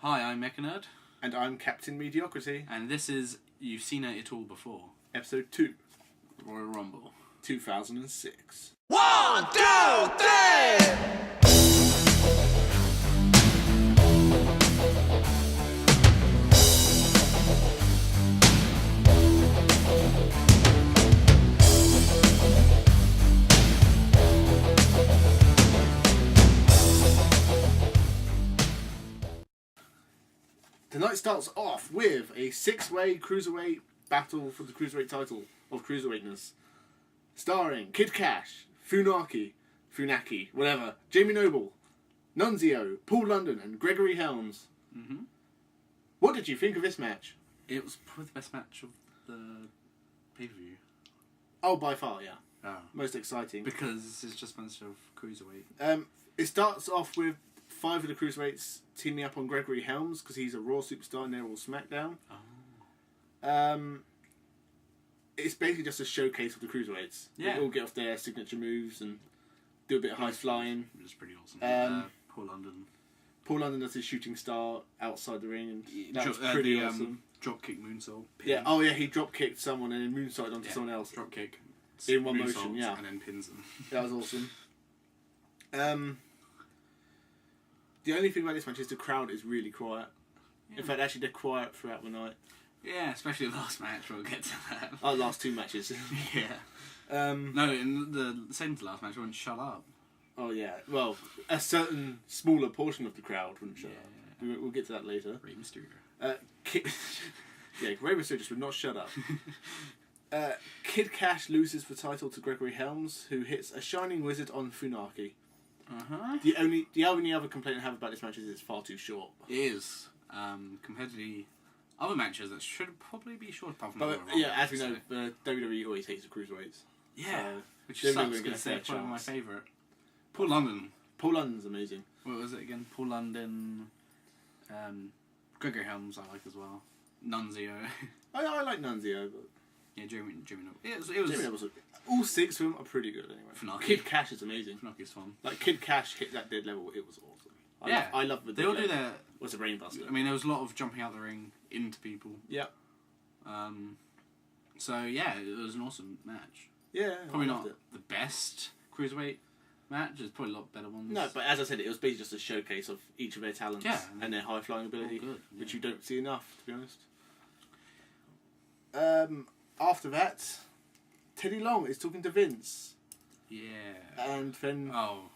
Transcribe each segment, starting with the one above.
Hi, I'm Mechanerd. And I'm Captain Mediocrity. And this is You've Seen It All Before. Episode 2. Royal Rumble. 2006. 1, 2, 3! The night starts off with a 6-way cruiserweight battle for the cruiserweight title of cruiserweightness, starring Kid Cash, Funaki, whatever, Jamie Noble, Nunzio, Paul London, and Gregory Helms. Mm-hmm. What did you think of this match? It was probably the best match of the pay-per-view. Oh, by far, yeah. Oh. Most exciting. Because it's just a bunch of cruiserweight. It starts off with 5 of the cruiserweights teaming up on Gregory Helms because he's a Raw superstar and they're all SmackDown. Oh. It's basically just a showcase of the cruiserweights. Yeah. They all get off their signature moves and do a bit of high flying. It was pretty awesome. Paul London. Paul London does his shooting star outside the ring, and that was pretty awesome. Drop kick moonsault. Pin. Yeah. Oh yeah, he drop kicked someone and then moonsaulted onto someone else. Drop kick. In one motion. Yeah. And then pins them. That was awesome. The only thing about this match is the crowd is really quiet. Yeah. In fact, actually, they're quiet throughout the night. Yeah, especially the last match. We'll get to that. Oh, last 2 matches. Yeah. No, in the same as the last match, I wouldn't shut up. Oh yeah. Well, a certain smaller portion of the crowd wouldn't shut up. We'll get to that later. Rey Mysterio. Yeah, Rey Mysterio just would not shut up. Kid Cash loses the title to Gregory Helms, who hits a Shining Wizard on Funaki. Uh-huh. The only other complaint I have about this match is it's far too short. It is. Compared to the other matches that should probably be short, apart from But the Royal Rumble, yeah, as we know, WWE always hates the cruiserweights. Yeah, which they're sucks never gonna because they're get a probably my chance. favourite. Paul London. Paul London's amazing. What was it again? Paul London. Gregory Helms I like as well. Nunzio. I like Nunzio, but Yeah, Jeremy Noble. It was Jamie Noble's all 6 of them are pretty good anyway. Funaki. Kid Cash is amazing. Funaki's fun. Like Kid Cash hit that dead level, it was awesome. I love the They dead all do level. their... What's a brainbuster? I mean, there was a lot of jumping out the ring into people. Yeah. So yeah, it was an awesome match. Yeah. Probably I loved not the best cruiserweight match. There's probably a lot better ones. No, but as I said, it was basically just a showcase of each of their talents and their high flying ability, which you don't see enough, to be honest. After that, Teddy Long is talking to Vince. Yeah. And then Oh.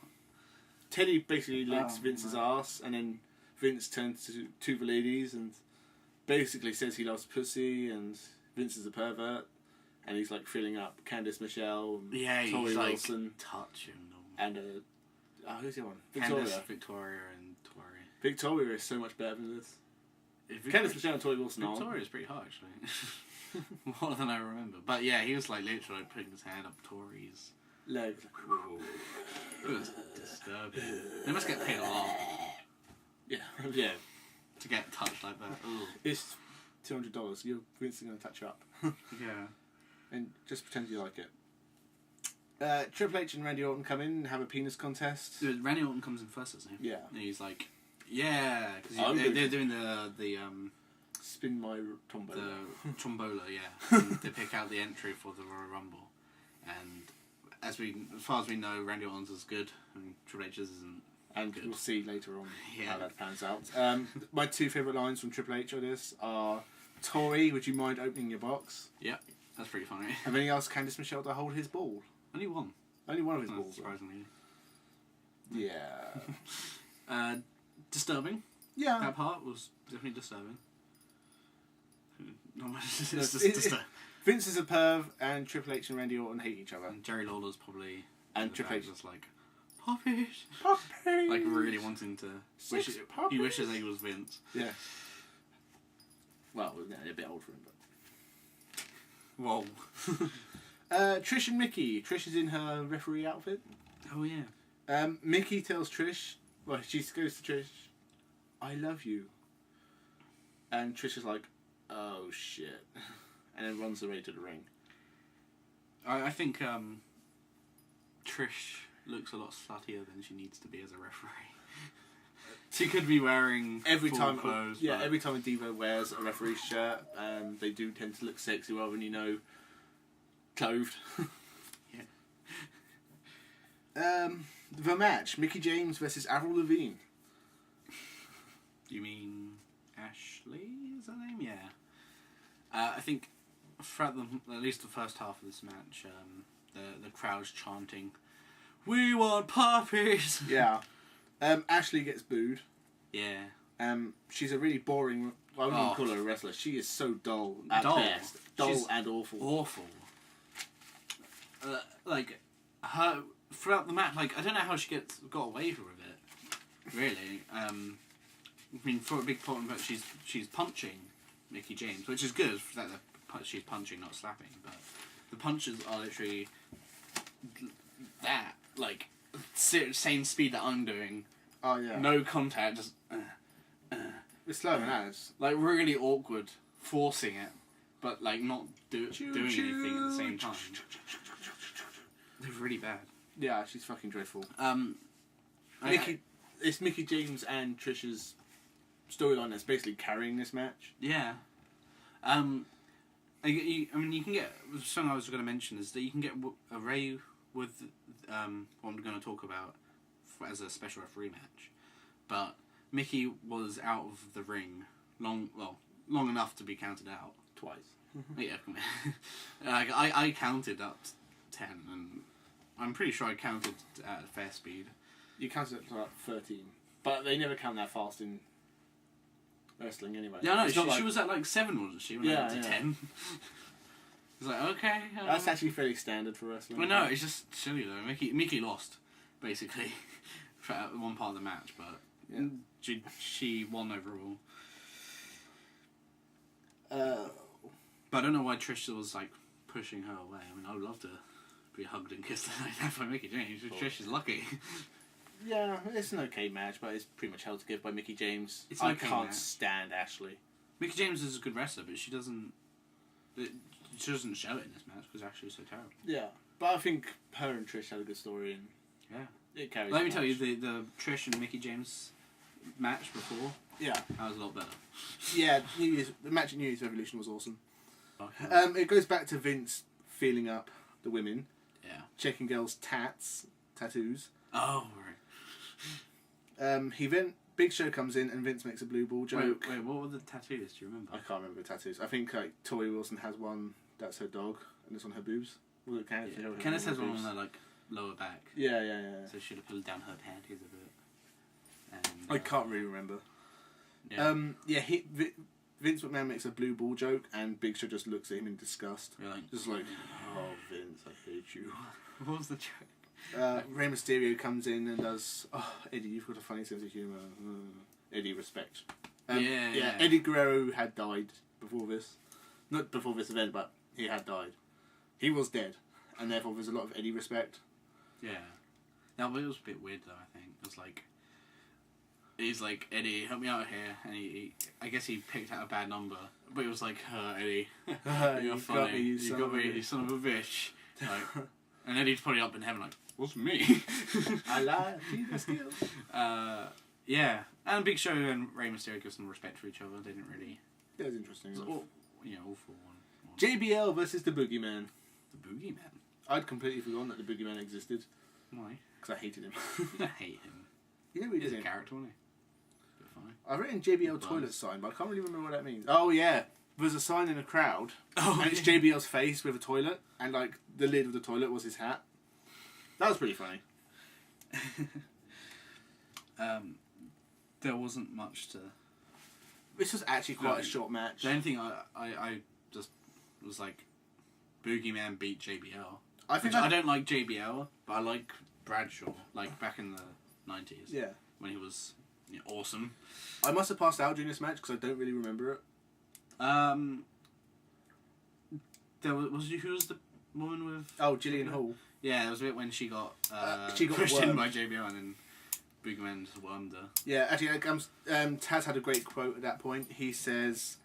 Teddy basically licks Vince's ass, and then Vince turns to the ladies and basically says he loves pussy, and Vince is a pervert, and he's like filling up Candice Michelle, and Tori he's Wilson, like touching them. and who's the other one? Victoria, and Tori. Victoria is so much better than this. Candice Michelle and Tori Wilson are. Victoria's pretty hot actually. More than I remember. But yeah, he was like literally putting his hand up Tori's legs. It was disturbing. They must get paid a lot. Yeah, yeah. To get touched like that. Ooh. It's $200. You're Vince is going to touch you up. Yeah. And just pretend you like it. Triple H and Randy Orton come in and have a penis contest. Randy Orton comes in first, doesn't he? Yeah. And he's like, yeah, because they're doing the spin my tombola. The tombola, yeah. And they pick out the entry for the Royal Rumble, and as far as we know, Randy Orton's is good, and Triple H's isn't. And good. We'll see later on how that pans out. My 2 favourite lines from Triple H on this are, Tori, would you mind opening your box? Yeah, that's pretty funny. And then he asked Candice Michelle to hold his ball. Only one. Only one of his balls. Surprisingly. Yeah. Disturbing. Yeah. That part was definitely disturbing. Not much. It's just disturbing. Vince is a perv, and Triple H and Randy Orton hate each other. And Jerry Lawler's probably... And Triple H was like, puppies! Puppies! Like really wanting to... He wishes he was Vince. Yeah. Well, they're a bit old for him, but... Whoa. Trish and Mickey. Trish is in her referee outfit. Oh, yeah. Mickey tells Trish... Well, she goes to Trish, I love you. And Trish is like, oh, shit. And then runs away to the ring. I think Trish looks a lot sluttier than she needs to be as a referee. She could be wearing every full time. clothes. Yeah, but... every time a diva wears a referee's shirt, they do tend to look sexy rather than clothed. The match: Mickie James versus Avril Lavigne. You mean Ashley? Is that her name? Yeah. I think throughout at least the first half of this match, the crowd's chanting, "We want puppies!" Yeah. Ashley gets booed. Yeah. She's a really boring. I wouldn't even call her a wrestler. She is so dull at best. She's and awful. Awful. Like her throughout the match. Like I don't know how she got away with it. Really. I mean, for a big part of it, she's punching Mickie James, which is good that she's punching, not slapping. But the punches are literally that, like, same speed that I'm doing. Oh yeah. No contact, just. It's slow and ass. Like really awkward, forcing it, but like not doing anything at the same time. They're really bad. Yeah, she's fucking dreadful. It's Mickie James and Trish's storyline that's basically carrying this match. Yeah. I mean, you can get... Something I was going to mention is that you can get a Ray with what I'm going to talk about as a special referee match. But Mickie was out of the ring long enough to be counted out. Twice. Yeah. Like, I counted up to 10, and I'm pretty sure I counted at a fair speed. You counted up to like 13. But they never count that fast in wrestling anyway. Yeah, no, she was at like 7, wasn't she? When I went to 10. It's like, okay. That's actually fairly standard for wrestling. Well, no, it's just silly though. Mickie lost, basically, for one part of the match, but she won overall. But I don't know why Trish was like pushing her away. I mean, I would love to be hugged and kissed like that by Mickie James. Trish is lucky. Yeah, it's an okay match, but it's pretty much held to give by Mickie James. It's an I okay can't match. stand Ashley. Mickie James is a good wrestler, but she doesn't show it in this match because Ashley's so terrible. Yeah, but I think her and Trish had a good story, and it carries. Let me tell you, the Trish and Mickie James match before, that was a lot better. Yeah, the match at New Year's Revolution was awesome. Okay. It goes back to Vince feeling up the women, checking girls' tattoos. Oh, right. Big Show comes in and Vince makes a blue ball joke. Wait, what were the tattoos? Do you remember? I can't remember the tattoos. I think like Tori Wilson has one that's her dog and it's on her boobs. Was it Kenneth? Yeah. Kenneth has one on her like lower back. Yeah. So she should have pulled down her panties a bit. And, I can't really remember. Yeah. Vince McMahon makes a blue ball joke and Big Show just looks at him in disgust. You're like, just like, oh Vince, I hate you. What was the joke? Rey Mysterio comes in and does, oh, Eddie, you've got a funny sense of humour. Eddie, respect. Eddie Guerrero had died before this. Not before this event, but he had died. He was dead, and therefore there's a lot of Eddie respect. Yeah. Now, but it was a bit weird, though, I think. It was like, he's like, Eddie, help me out here. And I guess he picked out a bad number. But it was like, Eddie, you're funny. Got me, you got me, you son of a bitch. Like, and Eddie's probably up in heaven like, what's me? I lied. Jesus skills. Yeah. And Big Show and Rey Mysterio give some respect for each other. They didn't really... That was interesting. It was all for one. JBL versus the Boogeyman. The Boogeyman? I'd completely forgotten that the Boogeyman existed. Why? Because I hated him. You don't hate him. You know what He's a character, wasn't he? Bit funny. I've written JBL toilet sign, but I can't really remember what that means. Oh, yeah. There's a sign in a crowd, and it's JBL's face with a toilet, and like the lid of the toilet was his hat. That was pretty funny. There wasn't much to... This was actually quite a short match. The only thing I just was like, Boogeyman beat JBL. I don't like JBL, but I like Bradshaw, like back in the 90s. Yeah. When he was awesome. I must have passed out during this match because I don't really remember it. Who was the woman with... Oh, Gillian Hall. Yeah, it was a bit when she got pushed in by JBL and then Boogeyman just wormed her. Yeah, actually, Taz had a great quote at that point. He says,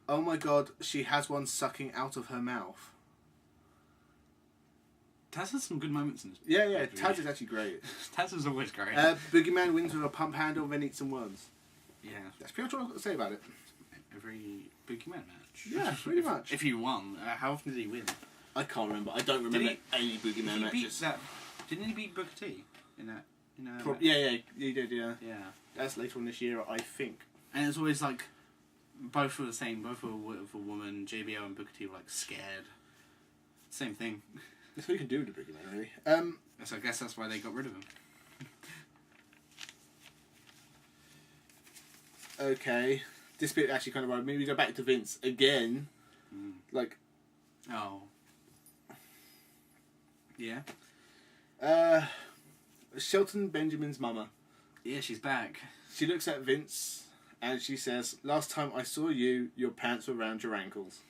"Oh my God, she has one sucking out of her mouth." Taz has some good moments in this. Yeah, Taz is actually great. Taz is always great. Boogeyman wins with a pump handle, then eats some worms. Yeah. That's pretty much all I've got to say about it. Every Boogeyman match. Yeah, pretty much. If he won, how often did he win? I can't remember. I don't remember any Boogeyman matches. Didn't he beat Booker T in that? Yeah, he did, yeah. Yeah. That's later on this year, I think. And it's always like, both were the same. Both were with a woman. JBL and Booker T were like scared. Same thing. That's what you can do with the Boogeyman, really. So I guess that's why they got rid of him. Okay. This bit actually kind of worried me. We go back to Vince again. Like... Oh. Yeah? Shelton Benjamin's mama. Yeah, she's back. She looks at Vince and she says, "Last time I saw you, your pants were around your ankles."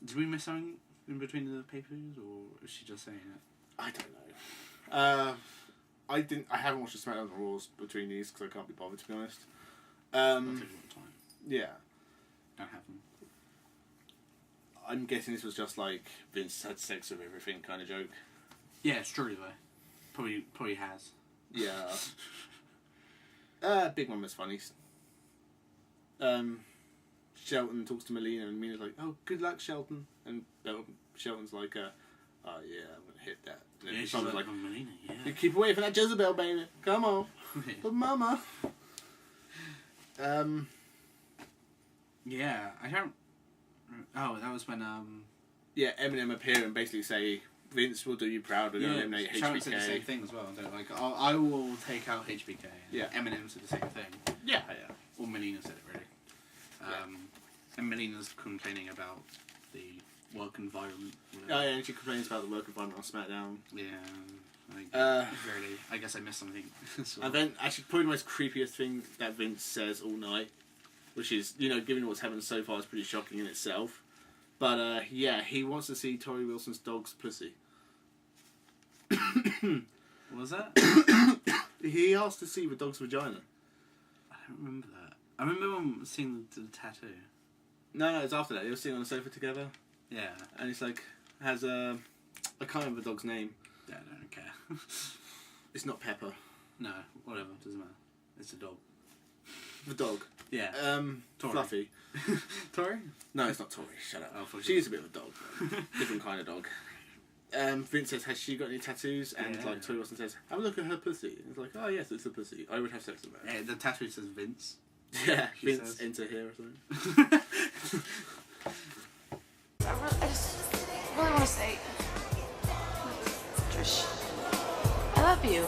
Did we miss something in between the papers, or is she just saying it? I don't know. I haven't watched the SmackDown and Raws between these because I can't be bothered, to be honest. I'll take a lot of time. Yeah. Don't have them. I'm guessing this was just like Vince had sex with everything kind of joke. Yeah, it's true though. Probably has. Yeah. Big Mama's funny. Shelton talks to Melina and Mina's like, "Oh, good luck, Shelton." And Shelton's like, "Oh yeah, I'm gonna hit that." And Yeah, she's like, "Oh, Melina, yeah." "You keep away from that Jezebel, baby. Come on." But Mama. Yeah, I don't. Oh, that was when Yeah, Eminem appear and basically say, "Vince will do you proud. We're gonna eliminate Sharon said the same HBK." thing as well. They're like, I will take out HBK. Yeah. Eminem said the same thing. Yeah. Or Melina said it really. And Melina's complaining about the work environment. Oh yeah, and she complains about the work environment on SmackDown. Yeah. Really, I guess I missed something. And then, actually, probably the most creepiest thing that Vince says all night, which is, given what's happened so far, is pretty shocking in itself. But, yeah, he wants to see Tori Wilson's dog's pussy. What was that? He asked to see the dog's vagina. I don't remember that. I remember seeing the tattoo. No, it's after that. They were sitting on the sofa together, Yeah. and it's like, has a... I can't remember the dog's name. Yeah, I don't care. It's not Pepper. No, whatever, doesn't matter. It's a dog. The dog. Yeah. Tori. Fluffy. Tori? No, it's not Tori. Shut up. Oh, She is a bit of a dog. Though. Different kind of dog. Vince says, "Has she got any tattoos?" And Yeah. Tori Wilson says, "Have a look at her pussy." And it's like, "Oh yes, it's a pussy. I would have sex with her." Yeah, the tattoo says Vince. Yeah, She Vince says. enter here or something. I just really want to say, Trish, I love you.